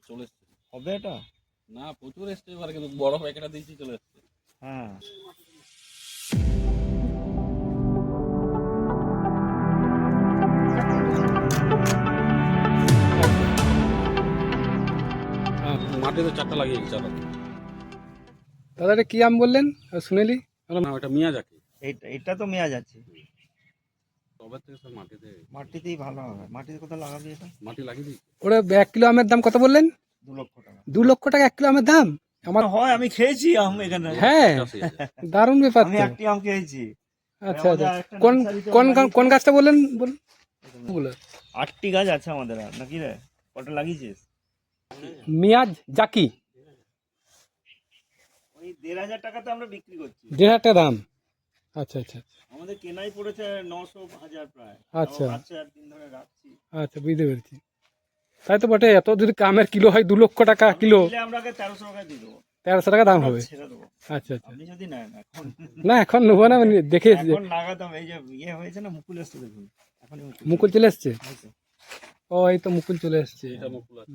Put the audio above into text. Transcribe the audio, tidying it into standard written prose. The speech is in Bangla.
চলে এসছে। হবে এটা? না প্রচুর এসছে এবার, কিন্তু বড় প্যাকেটটা দিয়েছি চলে এসছে। হ্যাঁ। মাটিতে 4টা লাগিয়েছি চারা। দাদা এটা কি আম বললেন শুনেলি? না ওটা মিয়াজাকি। এটা তো মেয়া যাচ্ছে। তবে থেকে সব মাটিতে, মাটিতেই ভালো হবে। মাটিতে কোথায় লাগাবি এটা? মাটি লাগিয়ে দিই। ওরা 1 কিলো আমের দাম কত বললেন? 2 লক্ষ টাকা। 2 লক্ষ টাকা 1 কিলো আমের দাম? আমার হয়, আমি খেয়েছি আম এখানে। হ্যাঁ, 85,000। দারুণ ব্যাপার আমি তো। একটি আম খেয়েছি। আচ্ছা আমাদের আচ্ছা, আরেকটা কোন নার্সারিতে কোন লাগিয়েছি। কোন গাছটা বললেন বলুন? 8টি গাছ আছে আমাদের, আর নাকি রে? কটা লাগিয়েছিস? মিয়াজ জাকি ওই 1,500 টাকাতে আমরা বিক্রি করছি। 1,500 টাকা দাম। আচ্ছা আচ্ছা আমাদের কেনাই পড়েছে 900,000 প্রায়। আচ্ছা। আচ্ছা, 3 ধরে রাখছি। আচ্ছা, বুঝতে পেরেছি। তাই তো বটে, এত যদি আমের কিলো হয় 2 লক্ষ টাকা কিলো, দিলে আমরা 1300 টাকা দিয়ে দেবো। 1300 টাকা দাম হবে। ছেড়ে দেবো। আচ্ছা আচ্ছা, আপনি যদি নেন এখন। না এখন নেবো না, আমি দেখে এখন লাগাতাম, এই যে ইয়ে হয়েছে না, মুকুল এসছে দেখুন। এখন মুকুল চলে এসছে। হয়েছে। ও এই তো মুকুল চলে এসছে। এটা মুকুল আছে।